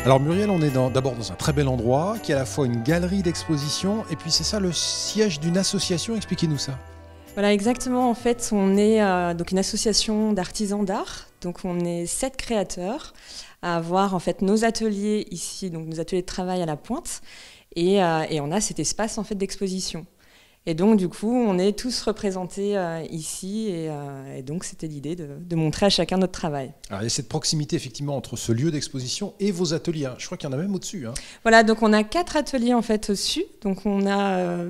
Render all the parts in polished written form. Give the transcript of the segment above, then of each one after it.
Alors Muriel, on est d'abord dans un très bel endroit qui est à la fois une galerie d'exposition et puis c'est ça le siège d'une association. Expliquez-nous ça. Voilà, exactement. En fait, on est donc une association d'artisans d'art. Donc, on est 7 créateurs à avoir en fait nos ateliers ici, donc nos ateliers de travail à la Pointe, et on a cet espace en fait d'exposition. Et donc, du coup, on est tous représentés ici, et donc c'était l'idée de montrer à chacun notre travail. Alors, il y a cette proximité effectivement entre ce lieu d'exposition et vos ateliers. Je crois qu'il y en a même au-dessus. Voilà, donc on a 4 ateliers en fait au-dessus. Donc, on a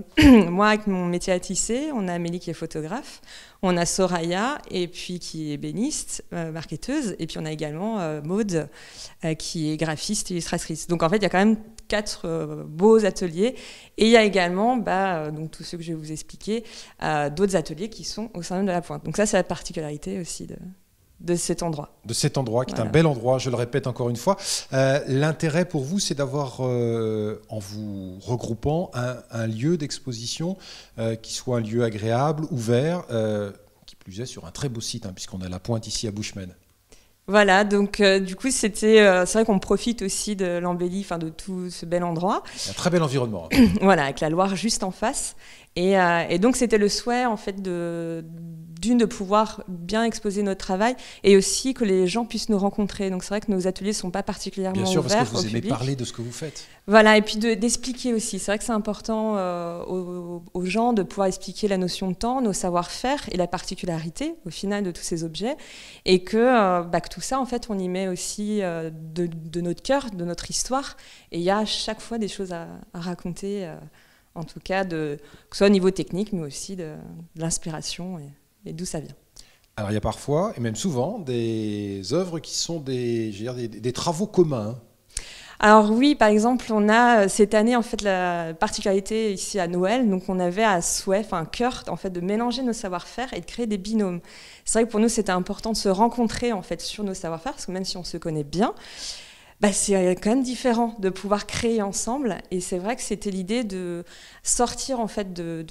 moi avec mon métier à tisser, on a Amélie qui est photographe, on a Soraya et puis qui est ébéniste, marketeuse, et puis on a également Maude qui est graphiste et illustratrice. Donc en fait, il y a quand même 4 beaux ateliers, et il y a également donc tous ceux que je vais vous expliquer, d'autres ateliers qui sont au sein de la Pointe. Donc ça, c'est la particularité aussi de cet endroit. De cet endroit, qui est un bel endroit, je le répète encore une fois. L'intérêt pour vous, c'est d'avoir, en vous regroupant, un lieu d'exposition qui soit un lieu agréable, ouvert, qui plus est sur un très beau site, puisqu'on a la Pointe ici à Bushman. Voilà, donc du coup, c'est vrai qu'on profite aussi de l'embellie, de tout ce bel endroit. Un très bel environnement. Voilà, avec la Loire juste en face. Et donc, c'était le souhait, en fait, de pouvoir bien exposer notre travail et aussi que les gens puissent nous rencontrer. Donc, c'est vrai que nos ateliers ne sont pas particulièrement ouverts au public. Bien sûr, parce que vous aimez parler de ce que vous faites. Voilà, et puis d'expliquer aussi. C'est vrai que c'est important aux gens de pouvoir expliquer la notion de temps, nos savoir-faire et la particularité, au final, de tous ces objets. Et que tout ça, en fait, on y met aussi de notre cœur, de notre histoire. Et il y a à chaque fois des choses à raconter, en tout cas, que ce soit au niveau technique, mais aussi de l'inspiration et d'où ça vient. Alors, il y a parfois, et même souvent, des œuvres qui sont des travaux communs. Alors oui, par exemple, on a cette année en fait la particularité ici à Noël, donc on avait à souhait, un cœur en fait de mélanger nos savoir-faire et de créer des binômes. C'est vrai que pour nous c'était important de se rencontrer en fait sur nos savoir-faire, parce que même si on se connaît bien, c'est quand même différent de pouvoir créer ensemble. Et c'est vrai que c'était l'idée de sortir en fait de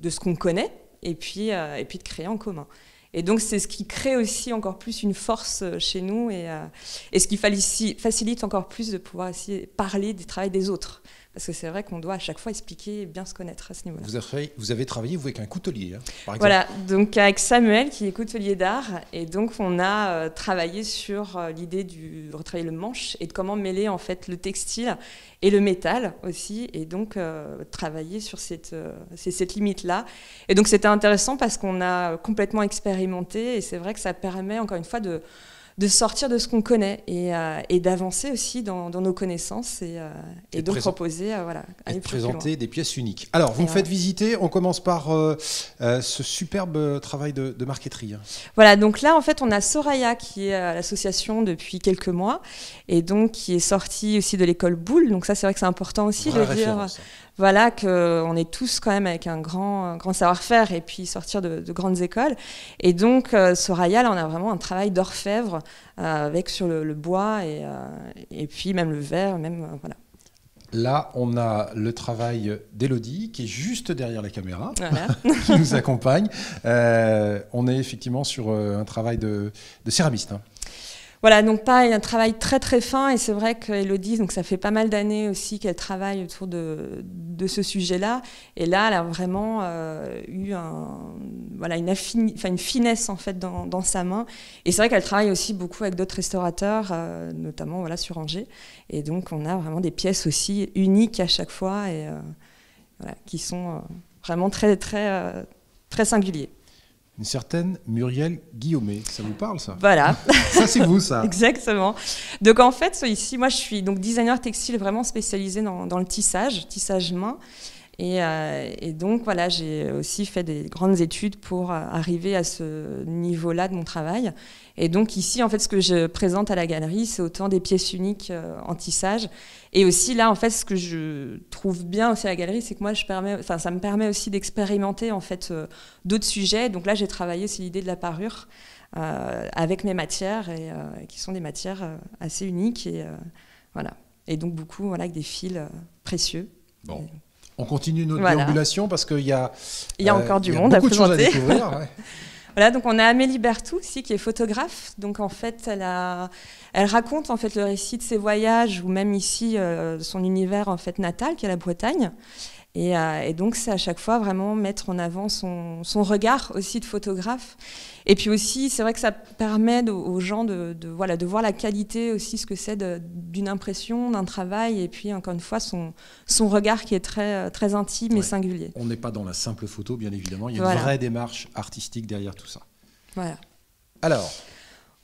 ce qu'on connaît et puis de créer en commun. Et donc, c'est ce qui crée aussi encore plus une force chez nous et ce qui facilite encore plus de pouvoir aussi parler du travail des autres. Parce que c'est vrai qu'on doit à chaque fois expliquer et bien se connaître à ce niveau-là. Vous avez travaillé, vous, avec un coutelier, par exemple. Voilà, donc avec Samuel, qui est coutelier d'art. Et donc, on a travaillé sur l'idée de retravailler le manche et de comment mêler en fait le textile et le métal aussi. Et donc, travailler sur cette limite-là. Et donc, c'était intéressant parce qu'on a complètement expérimenté. Et c'est vrai que ça permet, encore une fois, de sortir de ce qu'on connaît et d'avancer aussi dans nos connaissances et de proposer et de présenter des pièces uniques. Alors, vous me faites visiter, on commence par ce superbe travail de marqueterie. Voilà, donc là, en fait, on a Soraya qui est à l'association depuis quelques mois et donc qui est sortie aussi de l'école Boulle. Donc ça, c'est vrai que c'est important aussi de dire... Voilà, qu'on est tous quand même avec un grand savoir-faire et puis sortir de grandes écoles. Et donc, Soraya, là, on a vraiment un travail d'orfèvre avec sur le bois et puis même le verre, voilà. Là, on a le travail d'Élodie qui est juste derrière la caméra, voilà. Qui nous accompagne. On est effectivement sur un travail de céramiste. Voilà, donc pareil, un travail très très fin, et c'est vrai qu'Élodie, donc ça fait pas mal d'années aussi qu'elle travaille autour de ce sujet-là, et là elle a vraiment eu une finesse en fait dans sa main, et c'est vrai qu'elle travaille aussi beaucoup avec d'autres restaurateurs, notamment sur Angers, et donc on a vraiment des pièces aussi uniques à chaque fois, et qui sont vraiment très très très singuliers. Une certaine Muriel Guillaumet, ça vous parle ça? Voilà. Ça c'est vous ça. Exactement. Donc en fait, ici, moi je suis donc designer textile vraiment spécialisée dans le tissage main. Et donc voilà, j'ai aussi fait des grandes études pour arriver à ce niveau-là de mon travail. Et donc ici, en fait, ce que je présente à la galerie, c'est autant des pièces uniques en tissage. Et aussi là, en fait, ce que je trouve bien aussi à la galerie, c'est que moi, ça me permet aussi d'expérimenter en fait d'autres sujets. Donc là, j'ai travaillé sur l'idée de la parure avec mes matières qui sont des matières assez uniques et voilà. Et donc beaucoup avec des fils précieux. Bon. On continue notre déambulation parce qu'il y a encore du monde à présenter. Beaucoup de choses à découvrir. Ouais. Voilà, donc on a Amélie Berthoud aussi qui est photographe. Donc en fait, elle raconte en fait le récit de ses voyages ou même ici son univers en fait natal qui est la Bretagne. Et donc c'est à chaque fois vraiment mettre en avant son regard aussi de photographe. Et puis aussi, c'est vrai que ça permet aux gens de voir la qualité aussi, ce que c'est d'une impression, d'un travail, et puis encore une fois son regard qui est très, très intime et singulier. On n'est pas dans la simple photo, bien évidemment, il y a une vraie démarche artistique derrière tout ça. Voilà. Alors,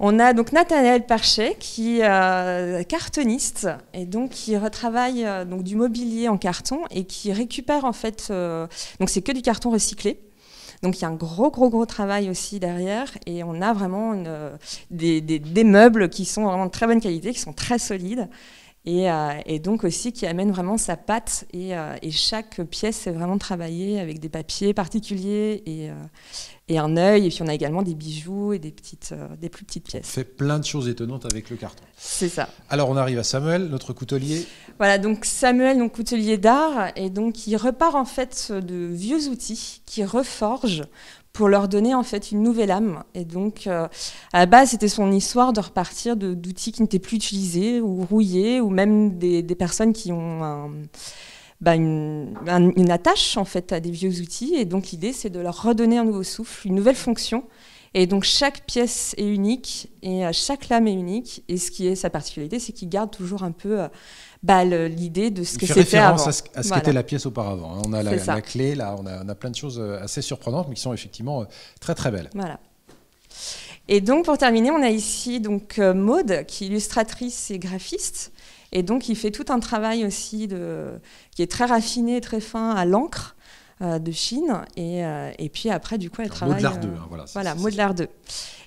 on a donc Nathanaël Parchet qui est cartoniste et donc qui retravaille donc du mobilier en carton et qui récupère en fait, donc c'est que du carton recyclé. Donc il y a un gros travail aussi derrière et on a vraiment des meubles qui sont vraiment de très bonne qualité, qui sont très solides et donc aussi qui amènent vraiment sa patte et chaque pièce est vraiment travaillée avec des papiers particuliers et un œil, et puis on a également des bijoux et des plus petites pièces. On fait plein de choses étonnantes avec le carton. C'est ça. Alors on arrive à Samuel, notre coutelier. Voilà, donc Samuel, donc coutelier d'art, et donc il repart en fait de vieux outils qu'il reforge pour leur donner en fait une nouvelle âme. Et donc à la base c'était son histoire de repartir d'outils qui n'étaient plus utilisés ou rouillés, ou même des personnes qui ont une attache en fait à des vieux outils, et donc l'idée c'est de leur redonner un nouveau souffle, une nouvelle fonction, et donc chaque pièce est unique et chaque lame est unique, et ce qui est sa particularité c'est qu'il garde toujours un peu l'idée de ce que c'était avant. À ce qu'était la pièce auparavant. On a la clé, là on a plein de choses assez surprenantes mais qui sont effectivement très très belles. Voilà. Et donc pour terminer, on a ici donc Maude qui est illustratrice et graphiste. Et donc, il fait tout un travail aussi qui est très raffiné, très fin, à l'encre de Chine. Et puis après, du coup, elle travaille... Maud Lardeux. Voilà, Maud Lardeux.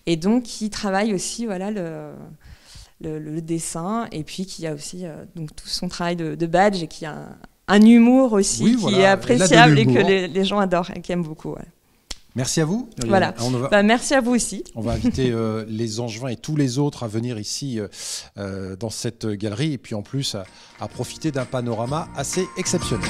Et donc, il travaille aussi le dessin. Et puis, qui a aussi donc, tout son travail de badge et qui a un humour aussi qui est appréciable et que les gens adorent et qui aiment beaucoup. Ouais. Merci à vous. Voilà. Merci à vous aussi. On va inviter les Angevins et tous les autres à venir ici dans cette galerie et puis en plus à profiter d'un panorama assez exceptionnel.